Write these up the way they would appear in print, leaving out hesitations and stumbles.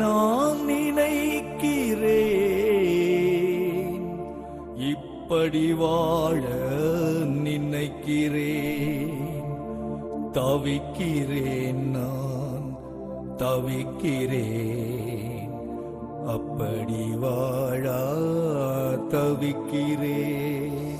நான் நினைக்கிறேன், இப்படி வாழ நினைக்கிறேன். தவிக்கிறேன், நான் தவிக்கிறேன், அப்படி வாழ தவிக்கிறேன்.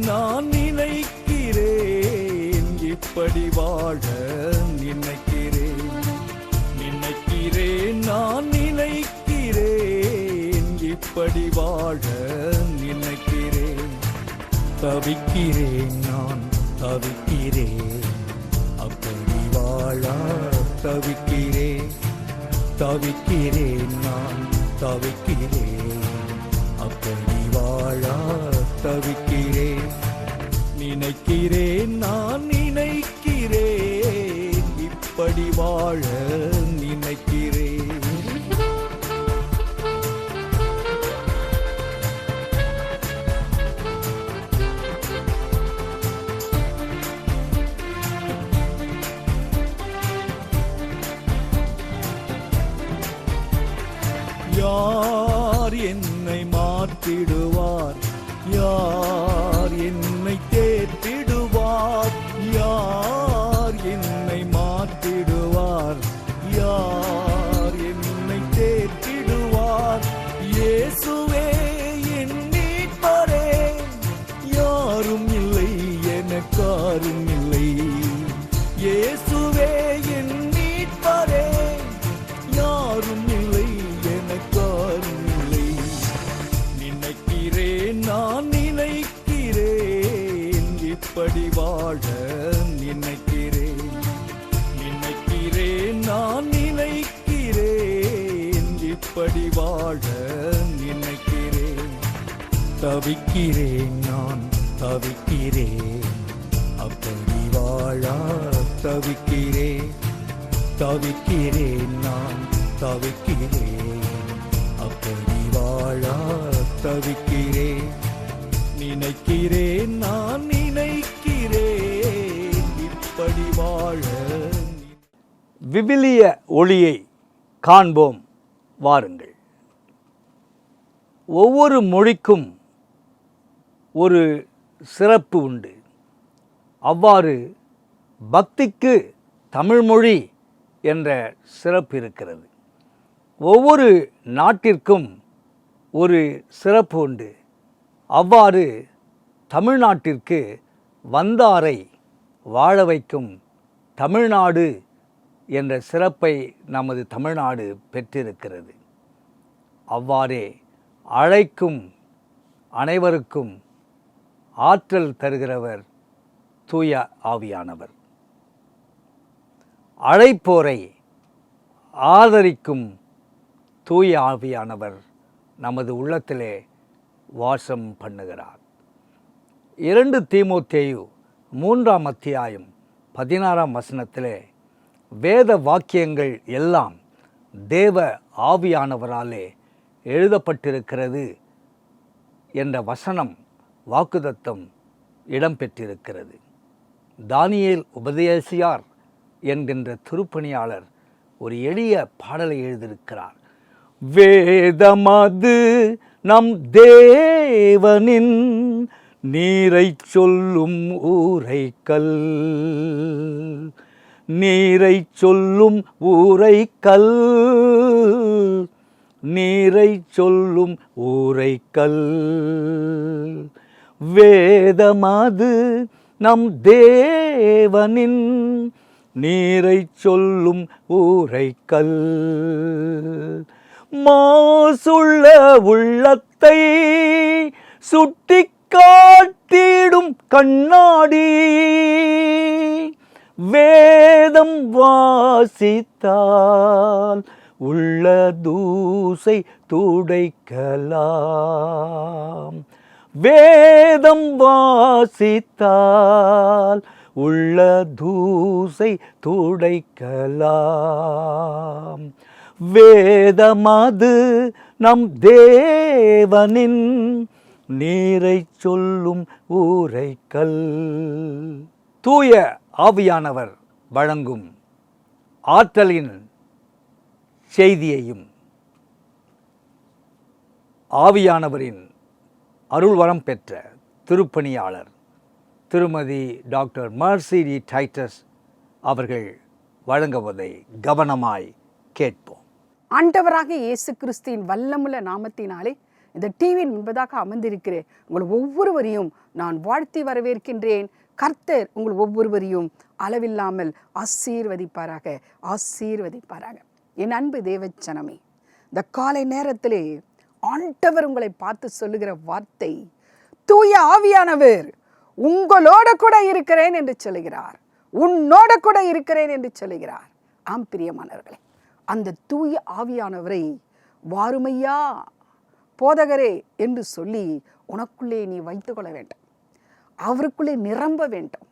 நான் நினைக்கிறேன், இப்படி வாழ நினைக்கிறேன். நினைக்கிறேன், நான் நினைக்கிறேன், இப்படி வாழ நினைக்கிறேன். தவிக்கிறேன், நான் தவிக்கிறேன், அப்படி வாழ தவிக்கிறேன். தவிக்கிறேன், நான் தவிக்கிறேன், அப்படி வாழ தவிக்கிறேன். நினைக்கிறேன், நான் நினைக்கிறேன், இப்படி வாழ நினைக்கிறேன். யார் என்னை மாற்றிடுவார்? யார் என்னை தேற்றிடுவார்? யார் என்னை மாற்றிடுவார்? யார் என்னை தேற்றிடுவார்? இயேசுவே என் மீட்பரே, யாரும் இல்லை எனக்காரும் இல்லை. இயேசுவே என் மீட்பரே, யாரும் இல்லை எனக்காரும் இல்லை. நினைக்கிறேன், நான் நினைக்கிறேன், இப்படி வாழ நினைக்கிறேன். நினைக்கிறேன், நான் நினைக்கிறேன், இப்படி வாழ நினைக்கிறேன். தவிக்கிறேன், நான் தவிக்கிறேன், அப்படி வாழ தவிக்கிறேன். தவிக்கிறேன், நான் தவிக்கிறேன், அப்படி வாழ தவிக்கிறேன். நினைக்கிறேன், நான் நினைக்கிறேன், இப்படி வாழ. விவிலிய ஒளியை காண்போம் வாருங்கள். ஒவ்வொரு மொழிக்கும் ஒரு சிறப்பு உண்டு. அவ்வாறு பக்திக்கு தமிழ்மொழி என்ற சிறப்பு இருக்கிறது. ஒவ்வொரு நாட்டிற்கும் ஒரு சிறப்பு உண்டு. அவ்வாறு தமிழ்நாட்டிற்கு வந்தாரை வாழ வைக்கும் தமிழ்நாடு என்ற சிறப்பை நமது தமிழ்நாடு பெற்றிருக்கிறது. அவ்வாறே அழைக்கும் அனைவருக்கும் ஆற்றல் தருகிறவர் தூய ஆவியானவர். அழைப்போரை ஆதரிக்கும் தூய ஆவியானவர் நமது உள்ளத்திலே வாசம் பண்ணுகிறார். 2 தீமோத்தேயு 3ஆம் அத்தியாயம் 16ஆம் வசனத்திலே வேத வாக்கியங்கள் எல்லாம் தேவ ஆவியானவராலே எழுதப்பட்டிருக்கிறது என்ற வசனம் வாக்குதத்தம் இடம்பெற்றிருக்கிறது. தானியேல் உபதேசியார் என்கின்ற திருப்பணியாளர் ஒரு எளிய பாடலை எழுதியிருக்கிறார். வேதமது நம் தேவனின் நீரை சொல்லும் ஊரைக்கல், நீரை சொல்லும் ஊரைக்கல், நீரை சொல்லும் ஊரைக்கல். வேதமது நம் தேவனின் நீரை சொல்லும் ஊரைக்கல். மாசுள்ள உள்ளத்தை சுட்டி காட்டிடும் கண்ணாடி, வேதம் வாசித்தால் உள்ள தூசை துடைக்கலாம். வேதம் வாசித்தால் உள்ள தூசை துடைக்கலாம். வேதமது நம் தேவனின் நீரை சொல்லும் ஊரைக்கல். தூய ஆவியானவர் வழங்கும் ஆற்றலின் செய்தியையும் ஆவியானவரின் அருள்வரம் பெற்ற திருப்பணியாளர் திருமதி டாக்டர் மர்சி டைட்டஸ் அவர்கள் வழங்குவதை கவனமாய் கேட்போம். ஆண்டவராக இயேசு கிறிஸ்துவின் வல்லமுள்ள நாமத்தினாலே இந்த டிவியின் முன்பதாக அமர்ந்திருக்கிறேன் உங்கள் ஒவ்வொருவரையும் நான் வாழ்த்தி வரவேற்கின்றேன். கர்த்தர் உங்கள் ஒவ்வொருவரையும் அளவில்லாமல் ஆசீர்வதிப்பாராக, ஆசீர்வதிப்பாராக. என் அன்பு தேவச்சனமே, இந்த காலை நேரத்திலே ஆண்டவர் உங்களை பார்த்து சொல்லுகிற வார்த்தை, தூய ஆவியானவர் உங்களோட கூட இருக்கிறேன் என்று சொல்லுகிறார், உன்னோட கூட இருக்கிறேன் என்று சொல்லுகிறார். ஆம் பிரியமானவர்களே, அந்த தூய ஆவியானவரை வாருமையா போதகரே என்று சொல்லி உனக்குள்ளே நீ வைத்துக்கொள்ள வேண்டும். அவருக்குள்ளே நிரம்ப வேண்டும்,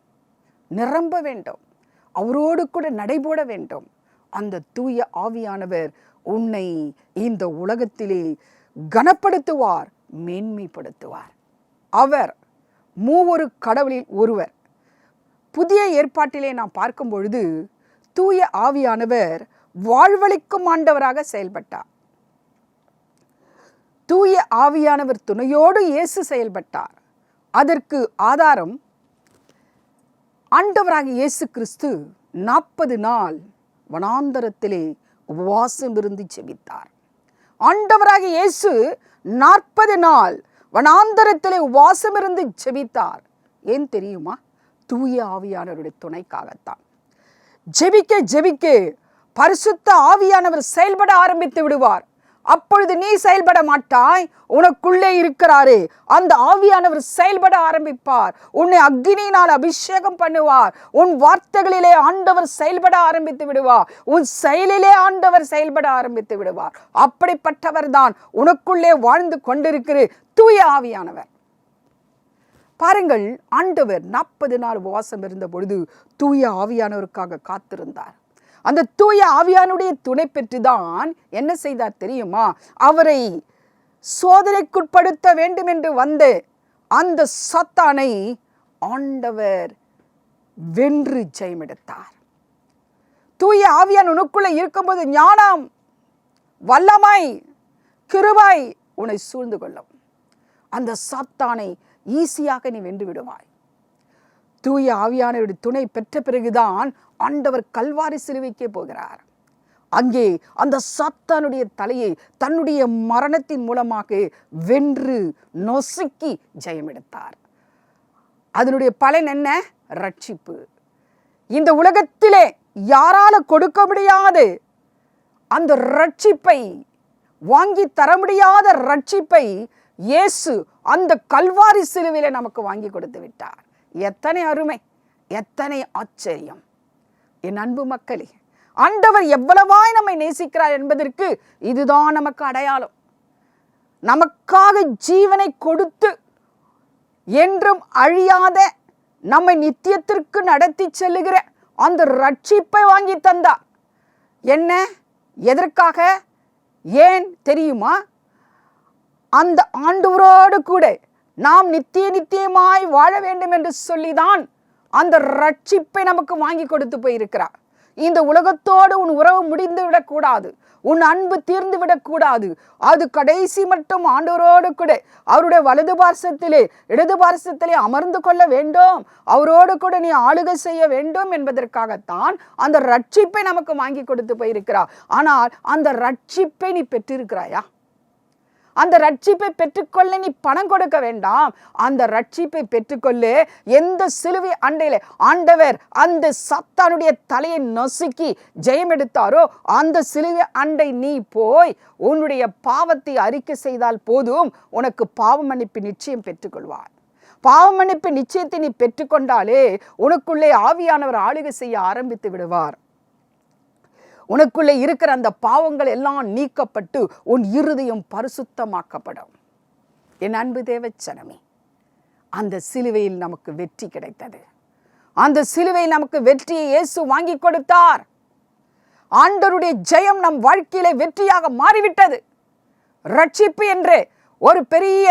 நிரம்ப வேண்டும், அவரோடு கூட நடைபோட வேண்டும். அந்த தூய ஆவியானவர் உன்னை இந்த உலகத்திலே கனப்படுத்துவார், மேன்மைப்படுத்துவார். அவர் மூவொரு கடவுளில் ஒருவர். புதிய ஏற்பாட்டிலே நாம் பார்க்கும் பொழுது தூய ஆவியானவர் வாழ்வளிக்கும் ஆண்டவராக செயல்பட்டார். தூய ஆவியானவர் துணையோடு இயேசு செயல்பட்டார். அதற்கு ஆதாரம் ஆண்டவராக இயேசு கிறிஸ்து 40 நாள் வனாந்தரத்திலே உபவாசம் இருந்து ஜெபித்தார். ஆண்டவராக இயேசு 40 நாள் வனாந்தரத்திலே உபவாசம் இருந்து ஜெபித்தார். ஏன் தெரியுமா? தூய ஆவியானவருடைய துணைக்காகத்தான். ஜெபிக்க ஜெபிக்க பரிசுத்த ஆவியானவர் செயல்பட ஆரம்பித்து விடுவார். அப்பொழுது நீ செயல்பட மாட்டாய், உனக்குள்ளே இருக்கிறாரே அந்த ஆவியானவர் செயல்பட ஆரம்பிப்பார். உன்னை அக்னியினால் அபிஷேகம் பண்ணுவார். உன் வார்த்தைகளிலே ஆண்டவர் செயல்பட ஆரம்பித்து விடுவார். உன் செயலிலே ஆண்டவர் செயல்பட ஆரம்பித்து விடுவார். அப்படிப்பட்டவர் தான் உனக்குள்ளே வாழ்ந்து கொண்டிருக்கிற தூய ஆவியானவர். பாருங்கள், ஆண்டவர் 40 நாள் உபவாசம் இருந்த பொழுது தூய ஆவியானவருக்காக காத்திருந்தார். அந்த தூய ஆவியானுடைய துணை பெற்றுதான் என்ன செய்தார் தெரியுமா? அவரை சோதனைக்குட்படுத்த வேண்டும் என்று வந்து அந்த சாத்தானை ஆண்டவர் வென்று ஜெயமெடுத்தார். தூய ஆவியான் உனக்குள்ள இருக்கும்போது ஞானம், வல்லமை, கிருபை உன்னை சூழ்ந்து கொள்ளும். அந்த சாத்தானை ஈஸியாக நீ வென்று விடுவாய். தூய ஆவியானவருடைய துணை பெற்ற பிறகுதான் ஆண்டவர் கல்வாரி சிலுவைக்கே போகிறார். அங்கே அந்த சாத்தானுடைய தலையை தன்னுடைய மரணத்தின் மூலமாக வென்று நொசுக்கி ஜெயமெடுத்தார். அதனுடைய பலன் என்ன? ரட்சிப்பு. இந்த உலகத்திலே யாரால கொடுக்க முடியாத அந்த ரட்சிப்பை, வாங்கி தர முடியாத ரட்சிப்பை இயேசு அந்த கல்வாரி சிலுவையிலே நமக்கு வாங்கி கொடுத்து விட்டார். எத்தனை அருமை, எத்தனை ஆச்சரியம்! என் அன்பு மக்களே, ஆண்டவர் எவ்வளவாய் நம்மை நேசிக்கிறார் என்பதற்கு இதுதான் நமக்கு அடையாளம். நமக்காக ஜீவனை கொடுத்து என்றும் அழியாத நம்மை நித்தியத்திற்கு நடத்தி செல்லுகிற அந்த ரட்சிப்பை வாங்கி தந்தார். என்ன, எதற்காக, ஏன் தெரியுமா? அந்த ஆண்டவரோடு கூட நாம் நித்தியமாய் வாழ வேண்டும் என்று சொல்லிதான் அந்த ரட்சிப்பை நமக்கு வாங்கி கொடுத்து போயிருக்கிறார். இந்த உலகத்தோடு உன் உறவு முடிந்து விடக்கூடாது, உன் அன்பு தீர்ந்து விடக்கூடாது. அது கடைசி மட்டும் ஆண்டவரோடு கூட அவருடைய வலது பார்சத்திலே இடது பார்சத்திலே அமர்ந்து கொள்ள வேண்டும், அவரோடு கூட நீ ஆளுகை செய்ய வேண்டும் என்பதற்காகத்தான் அந்த ரட்சிப்பை நமக்கு வாங்கி கொடுத்து போயிருக்கிறார். ஆனால் அந்த ரட்சிப்பை நீ பெற்றிருக்கிறாயா? அந்த ரட்சிப்பை பெற்றுக்கொள்ள நீ பணம் கொடுக்க வேண்டாம். அந்த ரட்சிப்பை பெற்றுக்கொள்ள எந்த சிலுவை அண்டையில ஆண்டவர் அந்த சாத்தானுடைய தலையை நசுக்கி ஜெயம் எடுத்தாரோ அந்த சிலுவை அண்டை நீ போய் உன்னுடைய பாவத்தை அறிக்கை செய்தால் போதும், உனக்கு பாவ மன்னிப்பு நிச்சயம் பெற்றுக்கொள்வார். பாவ மன்னிப்பு நிச்சயத்தை நீ பெற்றுக்கொண்டாலே உனக்குள்ளே ஆவியானவர் ஆளுகை செய்ய ஆரம்பித்து விடுவார். உனக்குள்ளே இருக்கிற அந்த பாவங்கள் எல்லாம் நீக்கப்பட்டு உன் இருதயம் பரிசுத்தமாக்கப்படும். என் அன்பு தேவச்சனமே, அந்த சிலுவையில் நமக்கு வெற்றி கிடைத்தது. அந்த சிலுவையில் நமக்கு வெற்றியை இயேசு வாங்கி கொடுத்தார். ஆண்டவருடைய ஜெயம் நம் வாழ்க்கையிலே வெற்றியாக மாறிவிட்டது. ரட்சிப்பு என்ற ஒரு பெரிய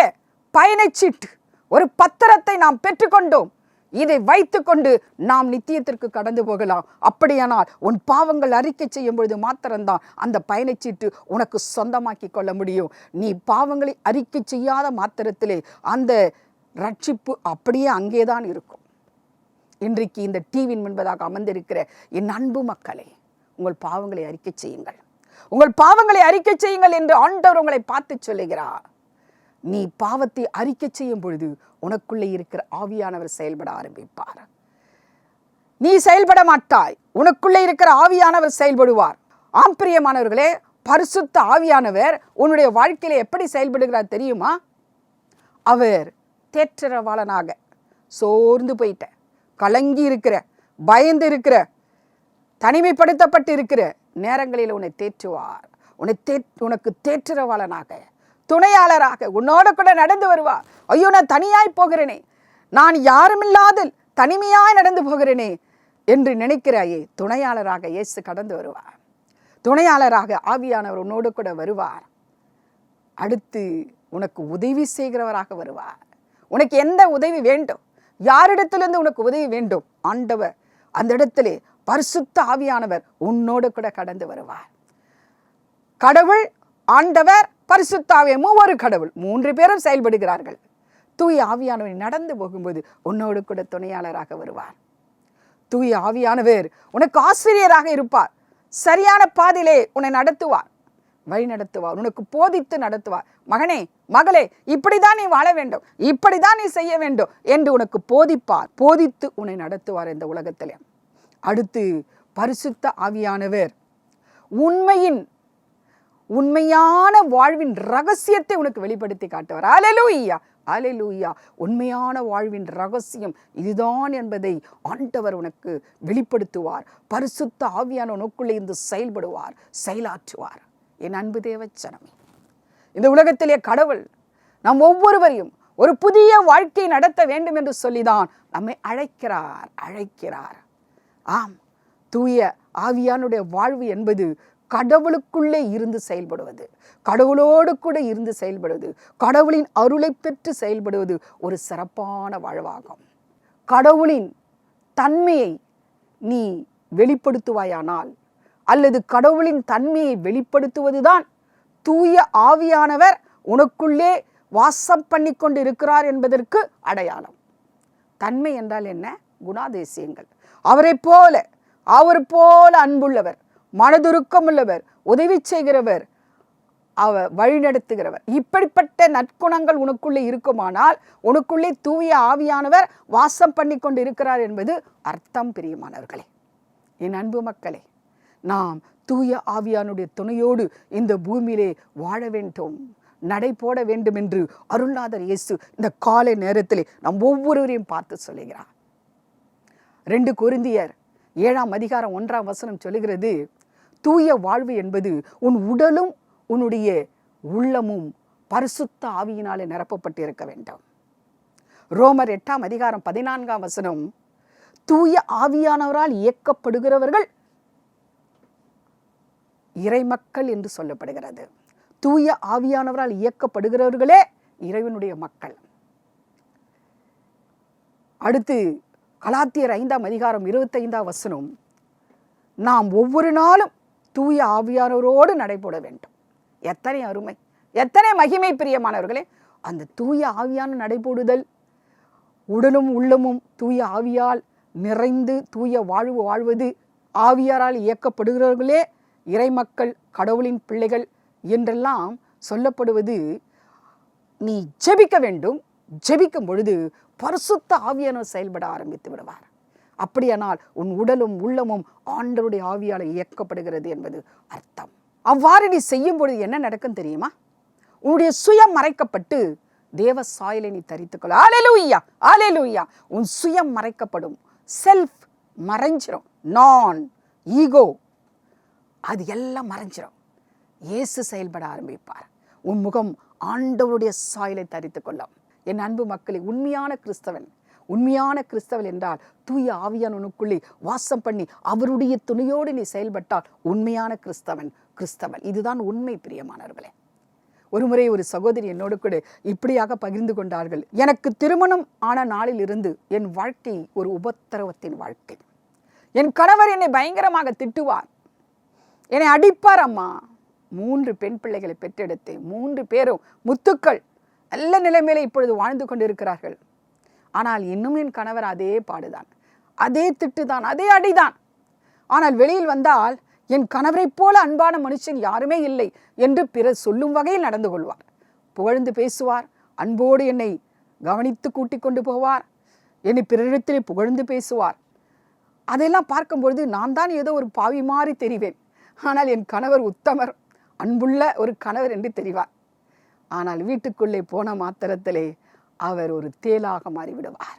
பயணச்சீட்டு, ஒரு பத்திரத்தை நாம் பெற்றுக்கொண்டோம். இதை வைத்துக்கொண்டு நாம் நித்தியத்திற்கு கடந்து போகலாம். அப்படியானால் உன் பாவங்கள் அறிக்கை செய்யும் பொழுது மாத்திரம்தான் அந்த பயணச்சீட்டு உனக்கு சொந்தமாக்கி கொள்ள முடியும். நீ பாவங்களை அறிக்கை செய்யாத மாத்திரத்திலே அந்த ரட்சிப்பு அப்படியே அங்கேதான் இருக்கும். இன்றைக்கு இந்த டிவியின் முன்பதாக அமர்ந்திருக்கிற என் அன்பு மக்களே, உங்கள் பாவங்களை அறிக்கை செய்யுங்கள், உங்கள் பாவங்களை அறிக்கை செய்யுங்கள் என்று ஆண்டவர் உங்களை பார்த்து சொல்லுகிறார். நீ பாவத்தை அறிக்கை செய்யும் பொழுது உனக்குள்ளே இருக்கிற ஆவியானவர் செயல்பட ஆரம்பிப்பார். நீ செயல்பட மாட்டாய், உனக்குள்ளே இருக்கிற ஆவியானவர் செயல்படுவார். ஆம் பிரியமானவர்களே, பரிசுத்த ஆவியானவர் உன்னுடைய வாழ்க்கையில எப்படி செயல்படுகிறார் தெரியுமா? அவர் தேற்றரவாளனாக சோர்ந்து போயிட்ட, கலங்கி இருக்கிற, பயந்து இருக்கிற, தனிமைப்படுத்தப்பட்டு இருக்கிற நேரங்களில் உன்னை தேற்றுவார். உனக்கு தேற்றரவாளனாக, துணையாளராக உன்னோட கூட நடந்து வருவார். ஐயோ, நான் தனியாய் போகிறேனே, நான் யாருமில்லாத தனிமையாய் நடந்து போகிறேனே என்று நினைக்கிறாயே, துணையாளராக இயேசு கடந்து வருவார். துணையாளராக ஆவியானவர் உன்னோடு கூட வருவார். அடுத்து உனக்கு உதவி செய்கிறவராக வருவார். உனக்கு எந்த உதவி வேண்டும், யாரிடத்திலிருந்து உனக்கு உதவி வேண்டும், ஆண்டவர் அந்த இடத்திலே பரிசுத்த ஆவியானவர் உன்னோடு கூட கடந்து வருவார். கடவுள், ஆண்டவர், பரிசுத்த ஆவியானவர், மூவரு கடவுள், 3 பேரும் செயல்படுகிறார்கள். தூய ஆவியானவர் நடந்து போகும்போது உன்னோடு கூட துணையாளராக வருவார். தூய ஆவியானவர் உனக்கு ஆசிரியராக இருப்பார். சரியான பாதையிலே உன்னை நடத்துவார், வழி நடத்துவார், உனக்கு போதித்து நடத்துவார். மகனே, மகளே, இப்படிதான் நீ வாழ வேண்டும், இப்படிதான் நீ செய்ய வேண்டும் என்று உனக்கு போதிப்பார், போதித்து உன்னை நடத்துவார் இந்த உலகத்திலே. அடுத்து பரிசுத்த ஆவியானவர் உண்மையான வாழ்வின் ரகசியத்தை உனக்கு வெளிப்படுத்தி காட்டுவார். அல்லேலூயா, அல்லேலூயா. உண்மையான வாழ்வின் ரகசியம் இதுதான் என்பதை ஆண்டவர் உனக்கு வெளிப்படுத்துவார். பரிசுத்த ஆவியான உனக்குள்ளே இருந்து செயல்படுவார், செயலாற்றுவார். என் அன்பு தேவச்சனமே, இந்த உலகத்திலே கடவுள் நம் ஒவ்வொருவரையும் ஒரு புதிய வாழ்க்கை நடத்த வேண்டும் என்று சொல்லிதான் நம்மை அழைக்கிறார். ஆம், தூய ஆவியானுடைய வாழ்வு என்பது கடவுளுக்குள்ளே இருந்து செயல்படுவது, கடவுளோடு கூட இருந்து செயல்படுவது, கடவுளின் அருளை பெற்று செயல்படுவது ஒரு சிறப்பான வாழ்வாகும். கடவுளின் தன்மையை நீ வெளிப்படுத்துவாயானால், அல்லது கடவுளின் தன்மையை வெளிப்படுத்துவதுதான் தூய ஆவியானவர் உனக்குள்ளே வாசம் பண்ணி கொண்டு இருக்கிறார் என்பதற்கு அடையாளம். தன்மை என்றால் என்ன? குணாதிசயங்கள். அவர் போல அன்புள்ளவர், மனதுருக்கம் உள்ளவர், உதவி செய்கிறவர், அவர் வழிநடத்துகிறவர். இப்படிப்பட்ட நற்குணங்கள் உனக்குள்ளே இருக்குமானால் உனக்குள்ளே தூய ஆவியானவர் வாசம் பண்ணி கொண்டு இருக்கிறார் என்பது அர்த்தம். பிரியமானவர்களே, என் அன்பு மக்களே, நாம் தூய ஆவியானுடைய துணையோடு இந்த பூமியிலே வாழ வேண்டும், நடை போட வேண்டும் என்று அருள்நாதர் இயேசு இந்த காலை நேரத்திலே நம் ஒவ்வொருவரையும் பார்த்து சொல்லுகிறார். 2 கொரிந்தியர் 7ஆம் அதிகாரம் 1ஆம் வசனம் சொல்லுகிறது, தூய வாழ்வு என்பது உன் உடலும் உன்னுடைய உள்ளமும் பரிசுத்த ஆவியினாலே நிரப்பப்பட்டு இருக்க வேண்டும். ரோமர் 8ஆம் அதிகாரம் 14ஆம் வசனம், தூய ஆவியானவரால் இயக்கப்படுகிறவர்கள் இறைமக்கள் என்று சொல்லப்படுகிறது. தூய ஆவியானவரால் இயக்கப்படுகிறவர்களே இறைவனுடைய மக்கள். அடுத்து கலாத்தியர் 5ஆம் அதிகாரம் 25ஆம் வசனம், நாம் ஒவ்வொரு நாளும் தூய ஆவியானவரோடு நடைபோட வேண்டும். எத்தனை அருமை, எத்தனை மகிமை பிரியமானவர்களே! அந்த தூய ஆவியான நடைபோடுதல், உடலும் உள்ளமும் தூய ஆவியால் நிறைந்து தூய வாழ்வு வாழ்வது, ஆவியாரால் இயக்கப்படுகிறவர்களே இறைமக்கள், கடவுளின் பிள்ளைகள் என்றெல்லாம் சொல்லப்படுவது. நீ ஜெபிக்க வேண்டும், ஜெபிக்கும் பொழுது பரிசுத்த ஆவியானவர் செயல்பட ஆரம்பித்து விடுவார். அப்படியானால் உன் உடலும் உள்ளமும் ஆண்டவருடைய ஆவியால் இயக்கப்படுகிறது என்பது அர்த்தம். அவ்வாறு நீ செய்யும் பொழுது என்ன நடக்கும் தெரியுமா? உன்னுடைய சுயம் மறைக்கப்பட்டு தேவ சாயலை நீ தரித்துக்கொள்ள. அல்லேலூயா, அல்லேலூயா. உன் சுயம் மறைக்கப்படும், செல்ஃப் மறைஞ்சிரும், நான் ஈகோ அது எல்லாம் மறைஞ்சிரும். இயேசு செயல்பட ஆரம்பிப்பார். உன் முகம் ஆண்டவருடைய சாயலை தரித்து கொள்ளும். என் அன்பு மக்களே, உண்மையான கிறிஸ்தவன் என்றால் தூய ஆவியானவனுக்குள்ளே வாசம் பண்ணி அவருடைய துணையோடு நீ செயல்பட்டால் உண்மையான கிறிஸ்தவன். இதுதான் உண்மை. பிரியமானவர்களே, ஒருமுறை ஒரு சகோதரி என்னோடு கூட இப்படியாக பகிர்ந்து கொண்டார்கள். எனக்கு திருமணம் ஆன நாளில் இருந்து என் வாழ்க்கை ஒரு உபத்திரவத்தின் வாழ்க்கை. என் கணவர் என்னை பயங்கரமாக திட்டுவார், என்னை அடிப்பார். அம்மா, 3 பெண் பிள்ளைகளை பெற்றெடுத்தேன். 3 பேரும் முத்துக்கள், நல்ல நிலைமையில இப்பொழுது வாழ்ந்து கொண்டிருக்கிறார்கள். ஆனால் இன்னும் என் கணவர் அதே பாடுதான், அதே திட்டுதான், அதே அடிதான். ஆனால் வெளியில் வந்தால் என் கணவரைப் போல அன்பான மனுஷன் யாருமே இல்லை என்று பிறர் சொல்லும் வகையில் நடந்து கொள்வார். புகழ்ந்து பேசுவார், அன்போடு என்னை கவனித்து கூட்டிக் கொண்டு போவார், என்னை பிறரிடத்திலே புகழ்ந்து பேசுவார். அதெல்லாம் பார்க்கும்பொழுது நான் தான் ஏதோ ஒரு பாவி மாறி தெரிவேன். ஆனால் என் கணவர் உத்தமர், அன்புள்ள ஒரு கணவர் என்று தெரிவார். ஆனால் வீட்டுக்குள்ளே போன மாத்திரத்திலே அவர் ஒரு தேளாக மாறிவிடுவார்,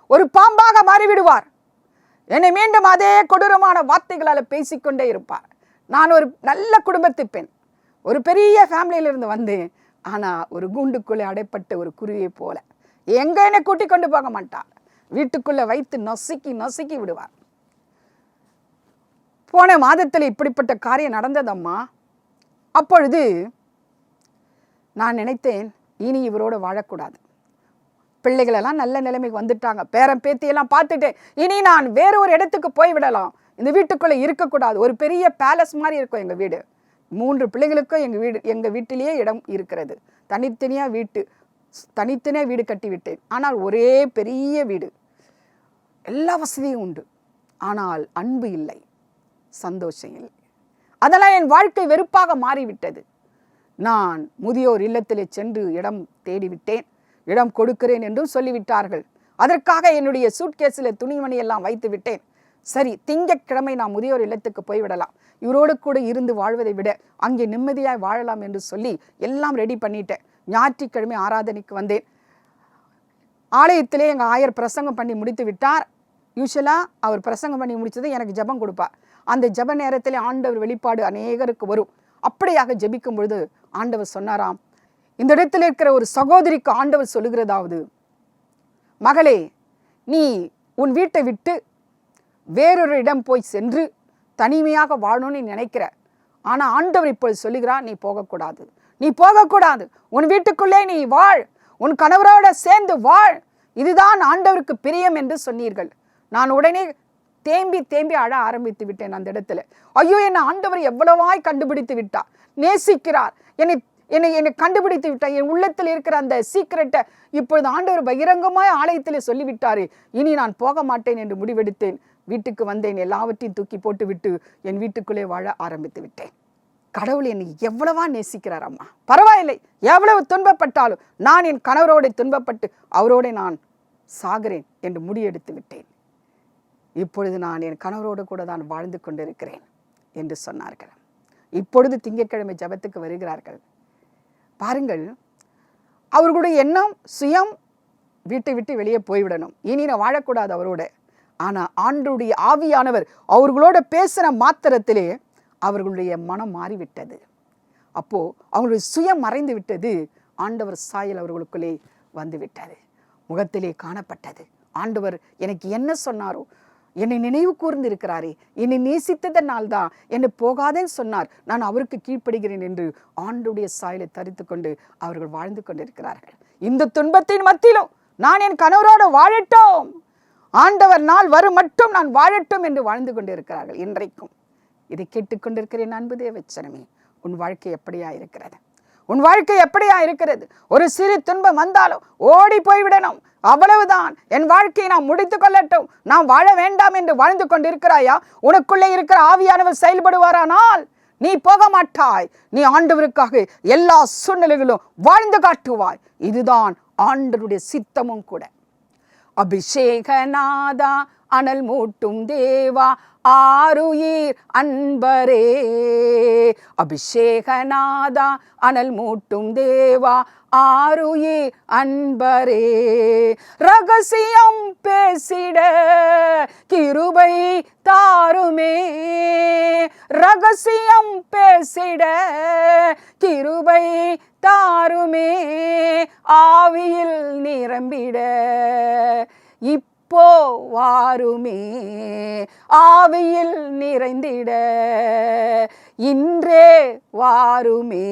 ஒரு பாம்பாக மாறிவிடுவார். என்னை மீண்டும் அதே கொடூரமான வார்த்தைகளால் பேசிக்கொண்டே இருப்பார். நான் ஒரு நல்ல குடும்பத்து பெண், ஒரு பெரிய ஃபேமிலியிலிருந்து வந்தேன். ஆனால் ஒரு கூண்டுக்குள்ளே அடைப்பட்ட ஒரு குருவியை போல எங்க என்னை கூட்டிக் கொண்டு போக மாட்டார். வீட்டுக்குள்ளே வைத்து நசுக்கி விடுவார். போன மாதத்தில் இப்படிப்பட்ட காரியம் நடந்ததம்மா. அப்பொழுது நான் நினைத்தேன், இனி இவரோடு வாழக்கூடாது. பிள்ளைகளெல்லாம் நல்ல நிலைமைக்கு வந்துட்டாங்க, பேரன் பேத்தியெல்லாம் பார்த்துட்டு இனி நான் வேற ஒரு இடத்துக்கு போய்விடலாம், இந்த வீட்டுக்குள்ளே இருக்கக்கூடாது. ஒரு பெரிய பேலஸ் மாதிரி இருக்கும் எங்கள் வீடு. 3 பிள்ளைகளுக்கும் எங்கள் வீட்டிலேயே இடம் இருக்கிறது. தனித்தனியாக வீடு கட்டி விட்டேன். ஆனால் ஒரே பெரிய வீடு, எல்லா வசதியும் உண்டு. ஆனால் அன்பு இல்லை, சந்தோஷம் இல்லை. அதெல்லாம் என் வாழ்க்கை வெறுப்பாக மாறிவிட்டது. நான் முதியோர் இல்லத்திலே சென்று இடம் தேடிவிட்டேன். இடம் கொடுக்கிறேன் என்றும் சொல்லிவிட்டார்கள். அதற்காக என்னுடைய சூட்கேஸில் துணிமணி எல்லாம் வைத்து விட்டேன். சரி, திங்கட்கிழமை நான் முதியோர் இல்லத்துக்கு போய்விடலாம், இவரோடு கூட இருந்து வாழ்வதை விட அங்கே நிம்மதியாய் வாழலாம் என்று சொல்லி எல்லாம் ரெடி பண்ணிட்டேன். ஞாயிற்றுக்கிழமை ஆராதனைக்கு வந்தேன். ஆலயத்திலே எங்கள் ஆயர் பிரசங்கம் பண்ணி முடித்து விட்டார். யூஸ்வலாக அவர் பிரசங்கம் பண்ணி முடித்தது எனக்கு ஜெபம் கொடுப்பார். அந்த ஜெப நேரத்திலே ஆண்டவர் வெளிப்பாடு அநேகருக்கு வரும். அப்படியாக ஜெபிக்கும் பொழுது ஆண்டவர் சொன்னாராம், இந்த இடத்துல இருக்கிற ஒரு சகோதரிக்கு ஆண்டவர் சொல்லுகிறதாவது, மகளே, நீ உன் வீட்டை விட்டு வேறொரு இடம் போய் சென்று தனிமையாக வாழணும்னு நினைக்கிற. ஆனால் ஆண்டவர் இப்பொழுது சொல்லுகிறார், நீ போகக்கூடாது. உன் வீட்டுக்குள்ளே நீ வாழ், உன் கணவரோட சேர்ந்து வாழ், இதுதான் ஆண்டவருக்கு பிரியம் என்று சொன்னீர்கள். நான் உடனே தேம்பி அழ ஆரம்பித்து விட்டேன். அந்த இடத்துல ஐயோ, என்னை ஆண்டவர் எவ்வளவாய் கண்டுபிடித்து விட்டார், நேசிக்கிறார், என்னை கண்டுபிடித்து விட்டார். என் உள்ளத்தில் இருக்கிற அந்த சீக்கிரட்டை இப்பொழுது ஆண்டவர் பகிரங்கமாய் ஆலயத்திலே சொல்லிவிட்டாரு. இனி நான் போக மாட்டேன் என்று முடிவெடுத்தேன். வீட்டுக்கு வந்தேன், எல்லாவற்றையும் தூக்கி போட்டு விட்டு என் வீட்டுக்குள்ளே வாழ ஆரம்பித்து விட்டேன். கடவுள் என்னை எவ்வளவா நேசிக்கிறார் அம்மா. பரவாயில்லை, எவ்வளவு துன்பப்பட்டாலும் நான் என் கணவரோட துன்பப்பட்டு அவரோட நான் சாகிறேன் என்று முடிவெடுத்து விட்டேன். இப்பொழுது நான் என் கணவரோடு கூட தான் வாழ்ந்து கொண்டிருக்கிறேன் என்று சொன்னார்கள். இப்பொழுது திங்கட்கிழமை ஜெபத்துக்கு வருகிறார்கள். பாருங்கள், அவர்களுடைய எண்ணம் சுயம், வீட்டை விட்டு வெளியே போய்விடணும், இனி நான் வாழக்கூடாது அவரோட. ஆனால் ஆண்டவருடைய ஆவியானவர் அவர்களோட பேசின மாத்திரத்திலே அவர்களுடைய மனம் மாறிவிட்டது. அப்போ அவங்களுடைய சுயம் மறைந்து விட்டது. ஆண்டவர் சாயல் அவர்களுக்குள்ளே வந்து விட்டது, முகத்திலே காணப்பட்டது. ஆண்டவர் எனக்கு என்ன சொன்னாரோ, என்னை நினைவு கூர்ந்து இருக்கிறாரே, என்னை நேசித்ததனால்தான் என்னை போகாதேன்னு சொன்னார், நான் அவருக்கு கீழ்ப்படுகிறேன் என்று ஆண்டவருடைய சாயலை தரித்து கொண்டு அவர்கள் வாழ்ந்து கொண்டிருக்கிறார்கள். இந்த துன்பத்தின் மத்தியிலும் நான் என் கணவரோடு வாழட்டும், ஆண்டவர் நாள் வரும் மட்டும் நான் வாழட்டும் என்று வாழ்ந்து கொண்டிருக்கிறார்கள். இன்றைக்கும் இதை கேட்டுக்கொண்டிருக்கிறேன். அன்பு தேவச்சனமே, உன் வாழ்க்கை எப்படியா இருக்கிறது? உன் வாழ்க்கை எப்படியா இருக்கிறது? ஒரு சிறு துன்பம் வந்தாலும் ஓடி போய்விடணும், அவ்வளவுதான், என் வாழ்க்கையை நான் முடித்து கொள்ளட்டும், நான் வாழ வேண்டாம் என்று வாழ்ந்து கொண்டிருக்கிறாயா? உனக்குள்ளே இருக்கிற ஆவியானவர் செயல்படுவாரானால் நீ போக மாட்டாய். நீ ஆண்டவருக்காக எல்லா சூழ்நிலைகளும் வாழ்ந்து காட்டுவாய். இதுதான் ஆண்டவருடைய சித்தமும் கூட. அபிஷேகநாதா, அனல் மூட்டும் தேவா, ஆருயிர் அன்பரே. அபிஷேகநாதா, அனல் மூட்டும் தேவா, ஆருயிர் அன்பரே. ரகசியம் பேசிட கிருபை தாருமே, ரகசியம் பேசிட கிருபை தாருமே ஆவியில் நிரம்பிட, இப்போ வாருமே ஆவியில் நிறைந்திட, இன்றே வாருமே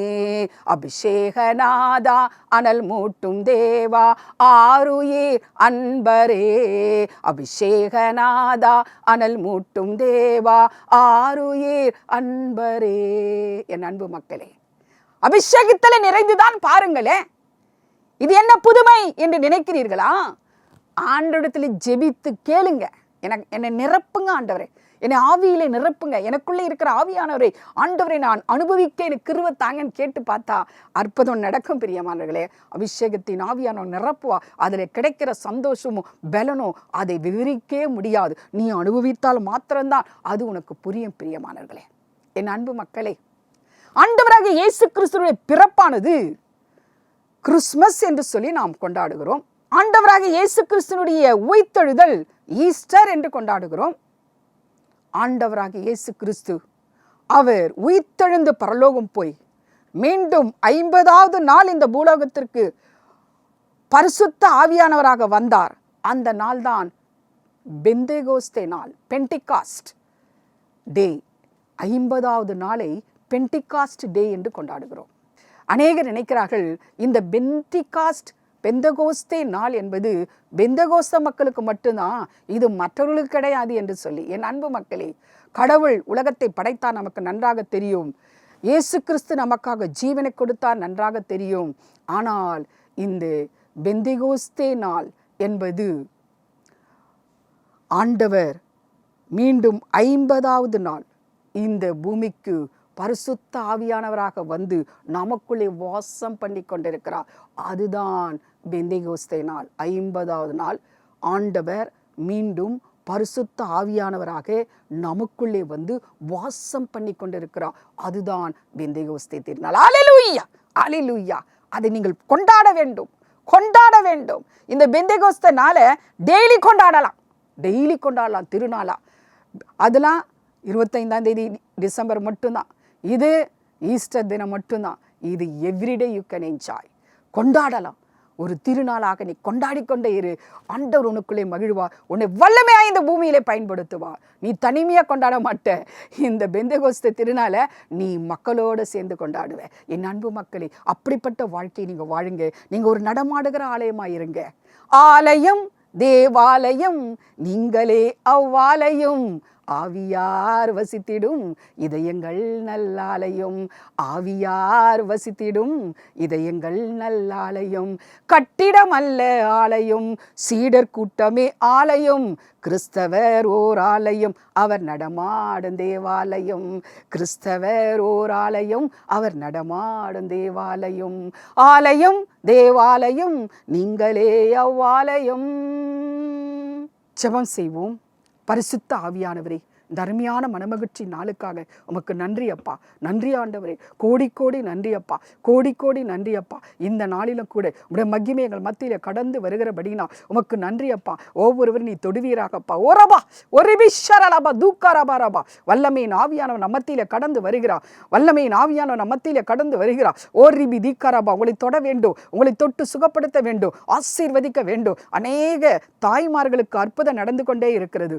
அபிஷேகநாதா அனல் மூட்டும் தேவா ஆருயிர் அன்பரே, அபிஷேகநாதா அனல் மூட்டும் தேவா ஆருயிர் அன்பரே. என் அன்பு மக்களே, அபிஷேகத்துல நிறைந்துதான் பாருங்களேன். இது என்ன புதுமை என்று நினைக்கிறீர்களா? ஆண்டவரிடத்தில் ஜெபித்து கேளுங்க, என்னை நிரப்புங்க ஆண்டவரே, என்னை ஆவியிலே நிரப்புங்க, எனக்குள்ளே இருக்கிற ஆவியானவரை ஆண்டவரை நான் அனுபவிக்க எனக்கு கிருபை தாங்கன்னு கேட்டு பார்த்தா அற்புதம் நடக்கும். பிரியமானவர்களே, அபிஷேகத்தின் ஆவியானவர் நிரப்புவா. அதில் கிடைக்கிற சந்தோஷமும் பலனும் அதை விவரிக்கவே முடியாது. நீ அனுபவித்தால் மாத்திரம்தான் அது உனக்கு புரியும். பிரியமானவர்களே, என் அன்பு மக்களே, ஆண்டவராக இயேசு கிறிஸ்துவின் பிறப்பானது கிறிஸ்மஸ் என்று சொல்லி நாம் கொண்டாடுகிறோம். ஆண்டவராக இயேசு கிறிஸ்துவினுடைய உயிர்த்தெழுதல் ஈஸ்டர் என்று கொண்டாடுகிறோம். ஆண்டவராக இயேசு கிறிஸ்து அவர் உயிர்த்தெழுந்து பரலோகம் போய் மீண்டும் 50வது நாள் இந்த பூலோகத்திற்கு பரிசுத்த ஆவியானவராக வந்தார். அந்த நாள் தான் பெந்தேகோஸ்தே நாள், பெண்டிகாஸ்ட் டே. 50வது நாளை பெண்டிகாஸ்ட் டே என்று கொண்டாடுகிறோம். அநேகர் நினைக்கிறார்கள் இந்த பெந்தகோஸ்தே நாள் என்பது பெந்தகோஸ்த மக்களுக்கு மட்டும்தான், இது மற்றவர்களுக்கு கிடையாது என்று சொல்லி. என் அன்பு மக்களே, கடவுள் உலகத்தை படைத்தார் நமக்கு நன்றாக தெரியும். இயேசு கிறிஸ்து நமக்காக ஜீவனை கொடுத்தார் நன்றாக தெரியும். ஆனால் இந்த பெந்தகோஸ்தே நாள் என்பது ஆண்டவர் மீண்டும் 50வது நாள் இந்த பூமிக்கு பரிசுத்த ஆவியானவராக வந்து நமக்குள்ளே வாசம் பண்ணி கொண்டிருக்கிறார். அதுதான் பெந்தேகோஸ்தே நாள். 50வது நாள் ஆண்டவர் மீண்டும் பரிசுத்த ஆவியானவராக நமக்குள்ளே வந்து வாசம் பண்ணி கொண்டிருக்கிறார். அதுதான் பெந்தேகோஸ்தே திருநாள். அல்லேலூயா, அல்லேலூயா. அதை நீங்கள் கொண்டாட வேண்டும், கொண்டாட வேண்டும். இந்த பெந்தேகோஸ்தே நாளை டெய்லி கொண்டாடலாம், டெய்லி கொண்டாடலாம் திருநாளா. அதெல்லாம் 25ஆம் தேதி டிசம்பர் மட்டும்தான். இது ஈஸ்டர் தினம் மட்டும்தான். இது எவ்ரிடே யூ கேன் என்ஜாய், கொண்டாடலாம். ஒரு திருநாளாக நீ கொண்டாடி கொண்டே இரு. ஆண்டவர் உனக்குள்ளே மகிழ்வார், உன்னை வல்லமையாக இந்த பூமியிலே பயன்படுத்துவார். நீ தனிமையாக கொண்டாட மாட்ட. இந்த பெந்தகோஸ்தே திருநாளை நீ மக்களோடு சேர்ந்து கொண்டாடுவ. என் அன்பு மக்களே, அப்படிப்பட்ட வாழ்க்கையை நீங்கள் வாழுங்க. நீங்கள் ஒரு நடமாடுகிற ஆலயமாக இருங்க. ஆலயம் தேவாலயம், நீங்களே அவ்வாலயம். ஆவியார் வசித்திடும் இதயங்கள் நல்லாலயம், ஆவியார் வசித்திடும் இதயங்கள் நல்லாலயம். கட்டிடம் அல்ல ஆலயம், சீடர் கூட்டமே ஆலயம். கிறிஸ்தவர் ஓர் ஆலயம், அவர் நடமாடும் தேவாலயம். கிறிஸ்தவர் ஓர் ஆலயம், அவர் நடமாடும் தேவாலயம். ஆலயம் தேவாலயம், நீங்களே அவ்வாலயம். ஜெபம் செய்வோம். பரிசுத்த ஆவியானவரே, தர்மியான மனமகிழ்ச்சி நாளுக்காக உமக்கு நன்றி அப்பா. நன்றி ஆண்டவரே, கோடி கோடி நன்றி அப்பா, கோடி கோடி நன்றி அப்பா. இந்த நாளிலும் கூட உடைய மகிமை எங்கள் மத்தியில் கடந்து வருகிறபடினா உமக்கு நன்றி அப்பா. ஒவ்வொருவரும் நீ தொடுவீராகப்பா. ஓரபா ஒரு விஷரலபா தூக்காரபா ரபா. வல்லமையின் ஆவியானவன் நம்மத்தியில் கடந்து வருகிறார், வல்லமையின் ஆவியானவன் நம்மத்தியில் கடந்து வருகிறார். ஓரிபி தீக்காரபா. உங்களை தொட வேண்டும், உங்களை தொட்டு சுகப்படுத்த வேண்டும், ஆசீர்வதிக்க வேண்டும். அநேக தாய்மார்களுக்கு அற்புதம் நடந்து கொண்டே இருக்கிறது.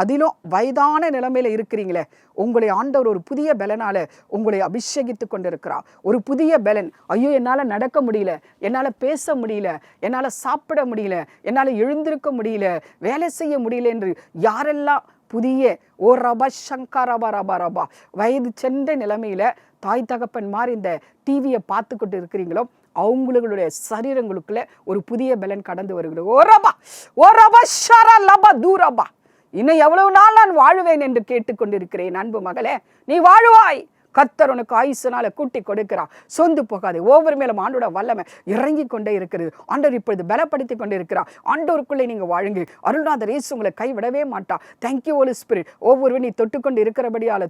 அதிலும் வயதான நிலைமையில இருக்கிறீங்களே, உங்களை ஆண்டவர் ஒரு புதிய பலனால உங்களை அபிஷேகித்து கொண்டிருக்கிறார். ஒரு புதிய பலன். ஐயோ, என்னால் நடக்க முடியல, என்னால் பேச முடியல, என்னால் சாப்பிட முடியல, என்னால் எழுந்திருக்க முடியல, வேலை செய்ய முடியல என்று யாரெல்லாம் புதிய ஓ ரபா சங்கரபா ரபா ரபா வயது சென்ற நிலைமையில தாய் தகப்பன் மாதிரி இந்த டிவியை பார்த்துக்கிட்டு இருக்கிறீங்களோ, அவங்களுடைய சரீரங்களுக்குள்ள ஒரு புதிய பலன் கடந்து வருகிறது. ஓ ரபா ஷரா லபா தூரபா. இன்னும் எவ்வளவு நாள் நான் வாழுவேன் என்று கேட்டுக்கொண்டிருக்கிறேன். அன்பு மகளே, நீ வாழுவாய். கர்த்தர் உனக்கு ஆயுசனால கூட்டி கொடுக்கிறார். சொந்து போகாது. ஒவ்வொரு மேலும் ஆண்டோட வல்லமை இறங்கி கொண்டே இருக்கிறது. ஆண்டவர் இப்பொழுது பலப்படுத்தி கொண்டே இருக்கிறார். ஆண்டோருக்குள்ளே நீங்க வாழுங்க. அருள்நாதர் இயேசு உங்களை கைவிடவே மாட்டா. Thank you holy spirit. ஒவ்வொருவரும் நீ தொட்டுக்கொண்டு இருக்கிறபடியால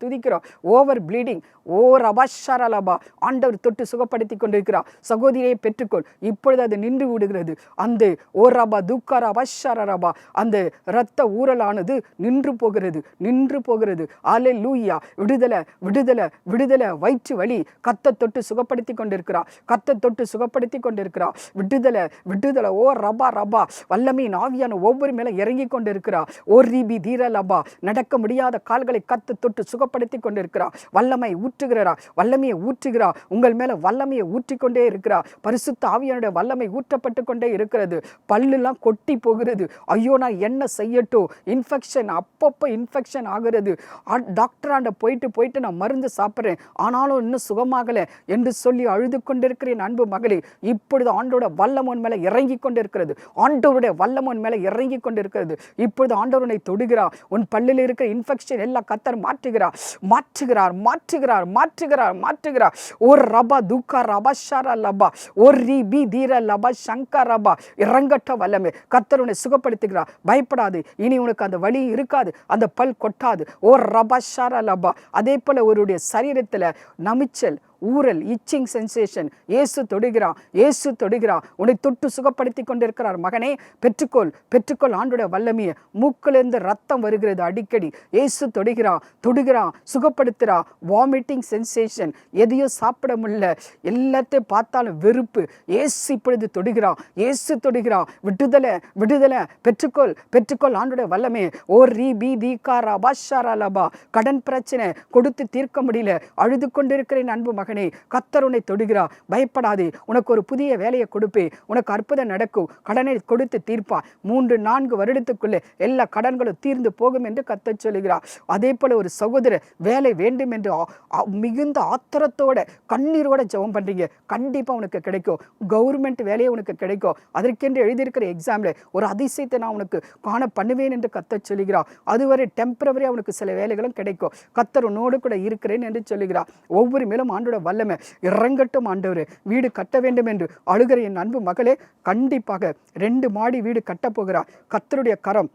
துதிக்கிறோம். ஓவர் ப்ளீடிங் ஓ ரபாஷரலபா. ஆண்டவர் தொட்டு சுகப்படுத்தி கொண்டிருக்கிறார். சகோதரியை பெற்றுக்கொள். இப்பொழுது அது நின்று விடுகிறது. அந்த ஓ ரபா துக்காரா பஷரபா, அந்த இரத்த ஊரலானது நின்று போகிறது. அல்லேலூயா. விடுதலை விடுதலை விடுதலை. வயிற்று வலி கத்த தொட்டு சுகப்படுத்தி கொண்டிருக்கிறார், கத்த தொட்டு சுகப்படுத்தி கொண்டிருக்கிறார். விடுதலை விடுதலை. ஓ ரபா ரபா. வல்லமையின் ஆவியான ஒவ்வொரு மேலே இறங்கி கொண்டிருக்கிறார். ஓ ரிபி தீர லபா. நடக்க முடியாத கால்களை கத்த தொட்டு சுகப்படுத்தி கொண்டிருக்கிறார். வல்லமை ஊற்றுகிறாரா, வல்லமையை ஊற்றுகிறார். உங்கள் மேல வல்லமையை ஊற்றிக்கொண்டே இருக்கிறார். பரிசுத்த ஆவியானுடைய வல்லமை ஊற்றப்பட்டு கொண்டே இருக்கிறது. பல்லுலாம் கொட்டி போகிறது. ஐயோ நான் என்ன செய்யட்டும், இன்ஃபெக்ஷன் அப்பப்போ இன்ஃபெக்ஷன் ஆகிறது. டாக்டராண்ட போயிட்டு நான் மருந்து சாப்பிட்றேன், ஆனாலும் இன்னும் சுகமாகலை என்று சொல்லி அழுது கொண்டிருக்கிறேன். அன்பு மகளே, இப்பொழுது ஆண்டோட வல்லமோன் மேலே இறங்கி கொண்டிருக்கிறது. ஆண்டவருடைய வல்லமோன் மேலே இறங்கி கொண்டிருக்கிறது. இப்பொழுது ஆண்டவனை தொடுகிறார். உன் பல்லில் இருக்கிற இன்ஃபெக்ஷன் எல்லாம் கத்தர் மாற்றுகிறார், மாற்றுகிறார், மாற்றுகிறார், மாற்றுகிறார், மாற்றுகிறார். ஒரு ரபா துக்கா ரபா ஷாரா லபா ஒரு ரிபி தீர லபா சங்கா ரபா. இறங்கட்ட வல்லமை கத்தர் சுகப்படுத்துகிறார். பயப்படாது, இனி உனக்கு அந்த வலி இருக்காது, அந்த பல் கொட்டாது. ஓ ரபா ஷாரா லபா. அதே போல ஒருடைய சரீரத்தில் நமிச்சல், ஊரல், இச்சிங் சென்சேஷன் இயேசு தொடுகிறான், இயேசு தொடுகிறான். உன்னை தொட்டு சுகப்படுத்தி கொண்டிருக்கிறார். மகனே பெற்றுக்கொள், பெற்றுக்கொள் ஆண்டோட வல்லமையை. மூக்கிலிருந்து ரத்தம் வருகிறது அடிக்கடி. இயேசு தொடுகிறான், தொடுகிறான், சுகப்படுத்துகிறான். வாமிட்டிங் சென்சேஷன், எதையோ சாப்பிட முடியல, எல்லாத்தையும் பார்த்தாலும் வெறுப்பு. இயேசு இப்பொழுது தொடுகிறான், இயேசு தொடுகிறான். விடுதலை விடுதலை. பெற்றுக்கொள், பெற்றுக்கொள் ஆண்டோட வல்லமையை. ஓ ரீ பி தி கா ரபா ஷாரா லபா. கடன் பிரச்சனை கொடுத்து தீர்க்க முடியல, அழுது கொண்டிருக்கிறேன் அன்பு மகன், கர்த்தர் உன்னை தொடுகிறார். பயப்படாதே, உனக்கு ஒரு புதிய வேலையை கொடுப்பே, உனக்கு அற்புதம் நடக்கும். கடனை கொடுத்து தீர்ப்பா. 3-4 வருடத்துக்குள்ளே எல்லா கடன்களும் தீர்ந்து போகும் என்று கர்த்தர் சொல்லுகிறார். அதே போல ஒரு சகோதரர் வேலை வேண்டும் என்று மிகுந்த ஆத்திரத்தோட கண்ணீரோட ஜெபம் பண்றீங்க, கண்டிப்பா உனக்கு கிடைக்கும். கவர்மெண்ட் வேலையை உனக்கு கிடைக்கும். அதற்கென்று எழுதியிருக்கிற எக்ஸாம்ல ஒரு அதிசயத்தை நான் உனக்கு காண பண்ணுவேன் என்று கர்த்தர் சொல்லுகிறார். அதுவரை டெம்பரவரியா உனக்கு சில வேலைகளும் கிடைக்கும். கர்த்தர் உன்னோடு கூட இருக்கிறேன் என்று சொல்லுகிறார். ஒவ்வொரு மேலும் ஆண்டோட வல்லமை இறங்கட்டும். ஆண்டவரே, வீடு கட்ட வேண்டும் என்று அழுகிற என் அன்பு மகளே, கண்டிப்பாக 2 மாடி வீடு கட்ட போகிறார். கர்த்தருடைய கரம்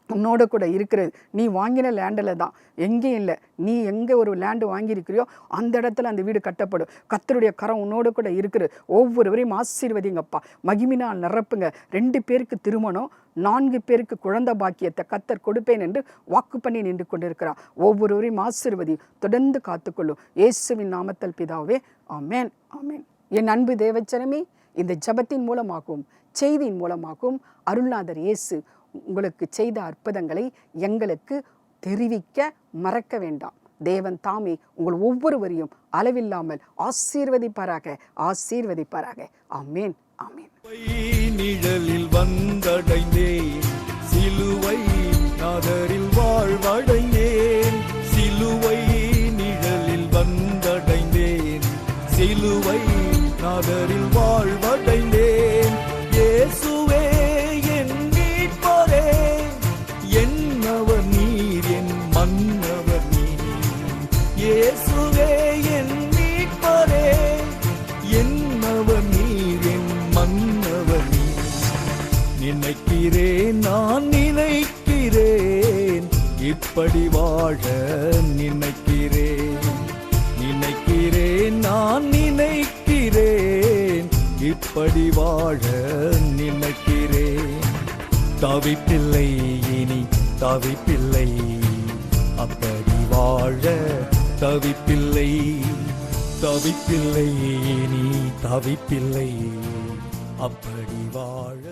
உன்னோட கூட இருக்கிறது. நீ வாங்கின லேண்டில் தான், எங்கேயும் இல்லை. நீ எங்கே ஒரு லேண்டு வாங்கியிருக்கிறியோ அந்த இடத்துல அந்த வீடு கட்டப்படும். கர்த்தருடைய கரம் உன்னோட கூட இருக்குது. ஒவ்வொருவரையும் ஆசீர்வதிங்கப்பா, மகிமையினால் நிரப்புங்க. 2 பேருக்கு திருமணம், 4 பேருக்கு குழந்தை பாக்கியத்தை கர்த்தர் கொடுப்பேன் என்று வாக்கு பண்ணி நின்று கொண்டிருக்கிறார். ஒவ்வொருவரையும் ஆசீர்வதி, தொடர்ந்து காத்துக்கொள்ளும். இயேசுவின் நாமத்தில் பிதாவே, ஆமென், ஆமென். என் அன்பு தேவச்சனமே, இந்த ஜெபத்தின் மூலமாகவும் செய்தியின் மூலமாகவும் அருள்நாதர் இயேசு உங்களுக்கு செய்த அற்புதங்களை எங்களுக்கு தெரிவிக்க மறக்க வேண்டாம். தேவன் தாமே உங்கள் ஒவ்வொருவரையும் அளவில்லாமல் ஆசீர்வதிப்பாராக, ஆசீர்வதிப்பாராக. ஆமென், ஆமென். நிழலில் வந்தடைந்தேன், சிலுவை நாதரில் வாழ்வடைந்தேன். சிலுவை நிழலில் வந்தடைந்தேன், சிலுவை நாதரில் வாழ்வடைந்தேன். இயேசுவே என் மீட்பரே, என்னவர் நீர், என் மன்னவர் நீர். இயேசுவே என் மீட்பரே, என்னவர் நீர், என் மன்னவர் நீர். நினைக்கிறேன், நான் நினைக்கிறேன், இப்படி வாழ நினைக்கிறேன். நினைக்கிறேன், நான் நினைக்கிறேன், இப்படி வாழ நினைக்கிறேன். தவிப்பில்லை, இனி தவிப்பில்லை, அப்படி வாழ தவிப்பில்லை. தவிப்பில்லை, இனி தவிப்பில்லை, அப்படி வாழ